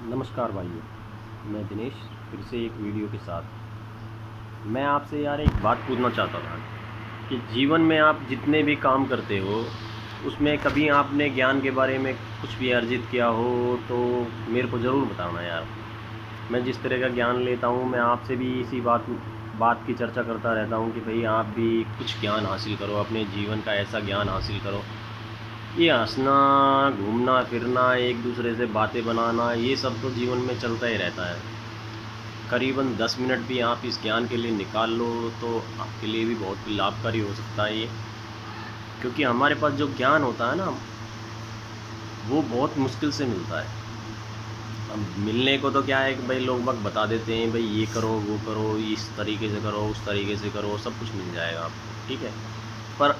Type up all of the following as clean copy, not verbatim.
नमस्कार भाइयों, मैं दिनेश फिर से एक वीडियो के साथ। मैं आपसे यार एक बात पूछना चाहता था कि जीवन में आप जितने भी काम करते हो उसमें कभी आपने ज्ञान के बारे में कुछ भी अर्जित किया हो तो मेरे को ज़रूर बताना यार। मैं जिस तरह का ज्ञान लेता हूँ मैं आपसे भी इसी बात बात की चर्चा करता रहता हूँ कि भाई आप भी कुछ ज्ञान हासिल करो, अपने जीवन का ऐसा ज्ञान हासिल करो। ये हँसना, घूमना फिरना, एक दूसरे से बातें बनाना, ये सब तो जीवन में चलता ही रहता है। करीबन 10 मिनट भी आप इस ज्ञान के लिए निकाल लो तो आपके लिए भी बहुत लाभकारी हो सकता है ये। क्योंकि हमारे पास जो ज्ञान होता है ना, वो बहुत मुश्किल से मिलता है। अब मिलने को तो क्या है कि भाई लोग बाग बता देते हैं, भाई ये करो वो करो, इस तरीके से करो उस तरीके से करो, सब कुछ मिल जाएगा आपको, ठीक है। पर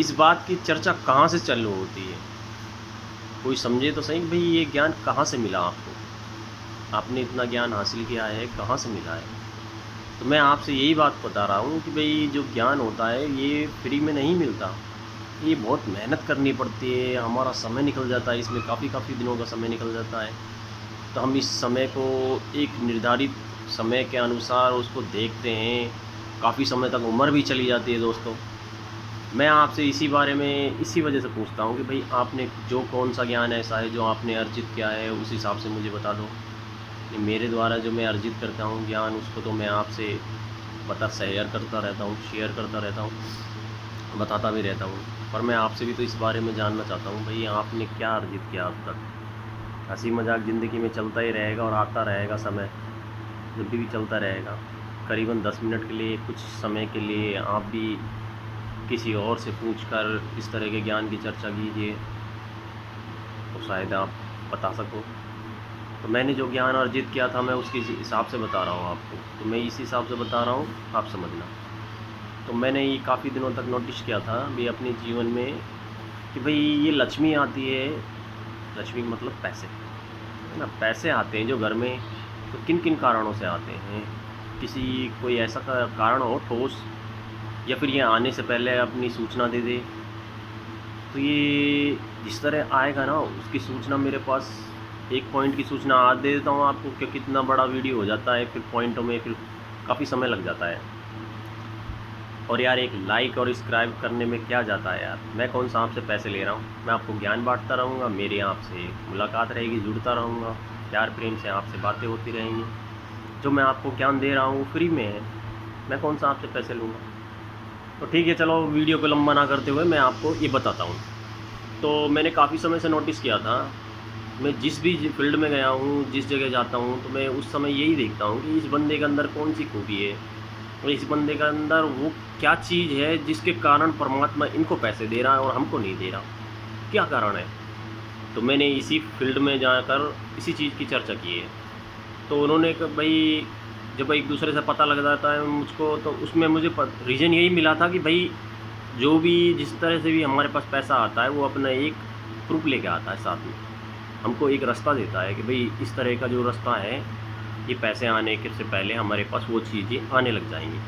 इस बात की चर्चा कहाँ से चालू होती है, कोई समझे तो सही। भाई ये ज्ञान कहाँ से मिला आपको, आपने इतना ज्ञान हासिल किया है, कहाँ से मिला है। तो मैं आपसे यही बात बता रहा हूँ कि भाई जो ज्ञान होता है ये फ्री में नहीं मिलता, ये बहुत मेहनत करनी पड़ती है, हमारा समय निकल जाता है इसमें, काफ़ी दिनों का समय निकल जाता है। तो हम इस समय को एक निर्धारित समय के अनुसार उसको देखते हैं, काफ़ी समय तक उम्र भी चली जाती है दोस्तों। मैं आपसे इसी बारे में इसी वजह से पूछता हूँ कि भाई आपने जो कौन सा ज्ञान ऐसा है जो आपने अर्जित किया है, उस हिसाब से मुझे बता दो। कि मेरे द्वारा जो मैं अर्जित करता हूँ ज्ञान, उसको तो मैं आपसे शेयर करता रहता हूँ, बताता भी रहता हूँ। पर मैं आपसे भी तो इस बारे में जानना चाहता हूँ भाई आपने क्या अर्जित किया अब तक। हंसी मजाक ज़िंदगी में चलता ही रहेगा और आता रहेगा, समय जब भी चलता रहेगा। करीबन 10 मिनट के लिए, कुछ समय के लिए आप भी किसी और से पूछकर इस तरह के ज्ञान की चर्चा कीजिए तो शायद आप बता सको। तो मैंने जो ज्ञान अर्जित किया था मैं उसके हिसाब से बता रहा हूँ आपको, तो मैं इस हिसाब से बता रहा हूँ, आप समझना। तो मैंने ये काफ़ी दिनों तक नोटिस किया था भी अपने जीवन में कि भाई ये लक्ष्मी आती है, लक्ष्मी मतलब पैसे, है ना। पैसे आते हैं जो घर में, तो किन किन कारणों से आते हैं। किसी कोई ऐसा कारण हो ठोस, या फिर ये आने से पहले अपनी सूचना दे दे। तो ये जिस तरह आएगा ना उसकी सूचना मेरे पास, एक पॉइंट की सूचना आज दे देता हूँ आपको, क्योंकि कितना बड़ा वीडियो हो जाता है, फिर पॉइंटों में फिर काफ़ी समय लग जाता है। और यार एक लाइक और सब्सक्राइब करने में क्या जाता है यार, मैं कौन सा आपसे पैसे ले रहा हूँ। मैं आपको ज्ञान बांटता रहूँगा, मेरी आपसे मुलाकात रहेगी, जुड़ता रहूँगा, प्यार प्रेम से आपसे बातें होती रहेंगी। जो मैं आपको ज्ञान दे रहा हूँ फ्री में है, मैं कौन सा आपसे पैसे लूँगा। तो ठीक है, चलो वीडियो को लंबा ना करते हुए मैं आपको ये बताता हूँ। तो मैंने काफ़ी समय से नोटिस किया था, मैं जिस भी फील्ड में गया हूँ, जिस जगह जाता हूँ, तो मैं उस समय यही देखता हूँ कि इस बंदे के अंदर कौन सी खूबी है, और इस बंदे के अंदर वो क्या चीज़ है जिसके कारण परमात्मा इनको पैसे दे रहा है और हमको नहीं दे रहा, क्या कारण है। तो मैंने इसी फील्ड में जाकर इसी चीज़ की चर्चा की है। तो उन्होंने भाई जब एक दूसरे से पता लग जाता है मुझको, तो उसमें मुझे रीज़न यही मिला था कि भाई जो भी जिस तरह से भी हमारे पास पैसा आता है वो अपना एक प्रूफ लेके आता है साथ में, हमको एक रास्ता देता है कि भाई इस तरह का जो रास्ता है, ये पैसे आने के से पहले हमारे पास वो चीज़ें आने लग जाएंगी।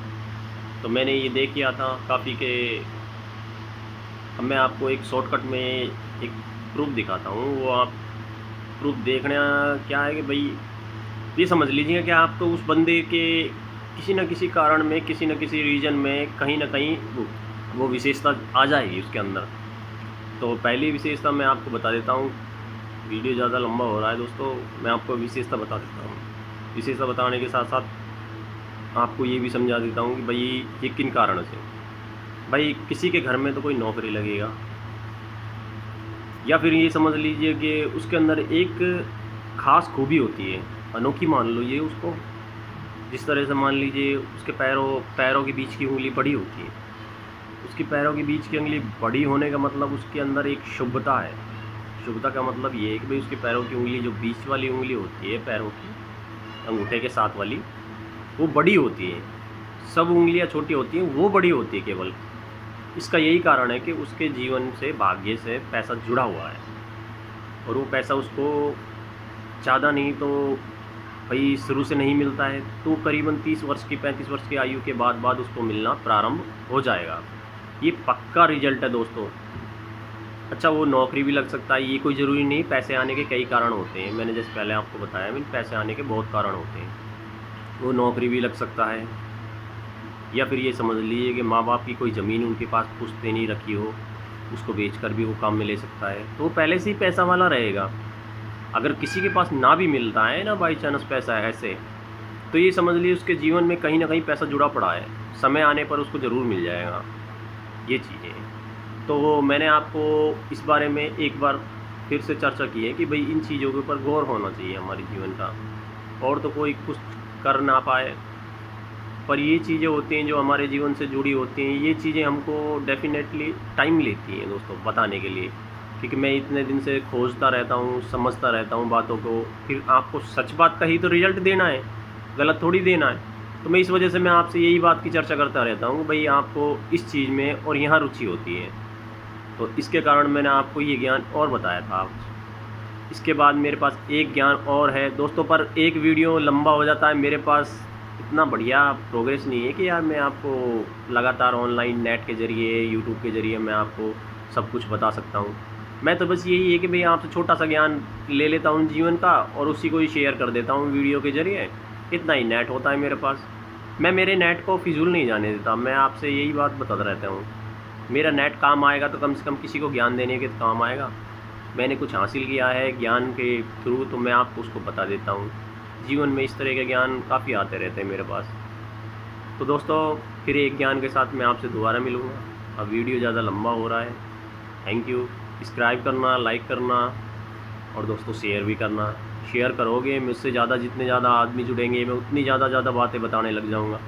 तो मैंने ये देख किया था काफ़ी के। अब मैं आपको एक शॉर्टकट में एक प्रूफ दिखाता हूँ, वो आप प्रूफ देखना क्या है कि भाई ये समझ लीजिए कि आप तो उस बंदे के किसी न किसी कारण में, किसी न किसी रीजन में कहीं ना कहीं वो विशेषता आ जाएगी उसके अंदर। तो पहली विशेषता मैं आपको बता देता हूँ, वीडियो ज़्यादा लंबा हो रहा है दोस्तों, मैं आपको विशेषता बता देता हूँ। विशेषता बताने के साथ साथ आपको ये भी समझा देता हूँ कि भाई ये किन कारण से। भाई किसी के घर में तो कोई नौकरी लगेगा, या फिर ये समझ लीजिए कि उसके अंदर एक ख़ास खूबी होती है, अनोखी मान लो ये उसको। जिस तरह से मान लीजिए उसके पैरों के बीच की उंगली बड़ी होती है, उसकी पैरों के बीच की उंगली बड़ी होने का मतलब उसके अंदर एक शुभता है। शुभता का मतलब ये है कि भाई उसके पैरों की उंगली, जो बीच वाली उंगली होती है पैरों की, अंगूठे के साथ वाली, वो बड़ी होती है। सब उंगलियां छोटी होती हैं, वो बड़ी होती है केवल। इसका यही कारण है कि उसके जीवन से, भाग्य से पैसा जुड़ा हुआ है, और वो पैसा उसको ज़्यादा नहीं तो भाई शुरू से नहीं मिलता है, तो करीबन 30 वर्ष की, 35 वर्ष की आयु के बाद उसको मिलना प्रारंभ हो जाएगा। ये पक्का रिजल्ट है दोस्तों। अच्छा, वो नौकरी भी लग सकता है, ये कोई ज़रूरी नहीं। पैसे आने के कई कारण होते हैं, मैंने जैसे पहले आपको बताया, पैसे आने के बहुत कारण होते हैं। वो नौकरी भी लग सकता है, या फिर ये समझ लीजिए कि माँ बाप की कोई ज़मीन उनके पास पुश्तैनी रखी हो, उसको बेचकर भी वो काम में ले सकता है, तो वो पहले से ही पैसा वाला रहेगा। अगर किसी के पास ना भी मिलता है ना बाई चांस पैसा ऐसे, तो ये समझ लीजिए उसके जीवन में कहीं ना कहीं पैसा जुड़ा पड़ा है, समय आने पर उसको ज़रूर मिल जाएगा। ये चीज़ें हैं। तो मैंने आपको इस बारे में एक बार फिर से चर्चा की है कि भाई इन चीज़ों के ऊपर गौर होना चाहिए हमारे जीवन का। और तो कोई कुछ कर ना पाए, पर ये चीज़ें होती हैं जो हमारे जीवन से जुड़ी होती हैं, ये चीज़ें हमको डेफिनेटली टाइम लेती हैं दोस्तों बताने के लिए। क्योंकि मैं इतने दिन से खोजता रहता हूँ, समझता रहता हूँ बातों को, फिर आपको सच बात का ही तो रिजल्ट देना है, गलत थोड़ी देना है। तो मैं इस वजह से मैं आपसे यही बात की चर्चा करता रहता हूँ, भाई आपको इस चीज़ में और यहाँ रुचि होती है, तो इसके कारण मैंने आपको ये ज्ञान और बताया था। इसके बाद मेरे पास एक ज्ञान और है दोस्तों, पर एक वीडियो लंबा हो जाता है, मेरे पास इतना बढ़िया प्रोग्रेस नहीं है कि यार मैं आपको लगातार ऑनलाइन नेट के ज़रिए, यूट्यूब के ज़रिए मैं आपको सब कुछ बता सकता हूँ। मैं तो बस यही है कि भाई आपसे छोटा सा ज्ञान ले लेता हूँ जीवन का और उसी को ही शेयर कर देता हूँ वीडियो के ज़रिए। इतना ही नेट होता है मेरे पास। मैं मेरे नेट को फिजूल नहीं जाने देता, मैं आपसे यही बात बताता रहता हूँ। मेरा नेट काम आएगा तो कम से कम किसी को ज्ञान देने के काम आएगा। मैंने कुछ हासिल किया है ज्ञान के थ्रू, तो मैं आपको उसको बता देता हूँ। जीवन में इस तरह के ज्ञान काफ़ी आते रहते हैं मेरे पास। तो दोस्तों, फिर एक ज्ञान के साथ मैं आपसे दोबारा मिलूँगा। अब वीडियो ज़्यादा लंबा हो रहा है। Thank you. सब्सक्राइब करना, लाइक करना और दोस्तों शेयर भी करना। शेयर करोगे, मुझसे ज़्यादा जितने ज़्यादा आदमी जुड़ेंगे, मैं उतनी ज़्यादा बातें बताने लग जाऊँगा।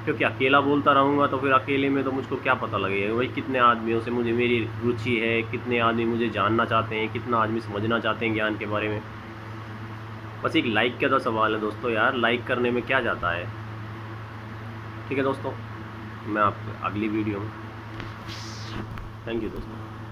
क्योंकि अकेला बोलता रहूँगा तो फिर अकेले में तो मुझको क्या पता लगेगा भाई कितने आदमियों से मुझे मेरी रुचि है, कितने आदमी मुझे जानना चाहते हैं, कितना आदमी समझना चाहते हैं ज्ञान के बारे में। बस एक लाइक का तो सवाल है दोस्तों, यार लाइक करने में क्या जाता है। ठीक है दोस्तों, मैं आपको अगली वीडियो में। थैंक यू दोस्तों।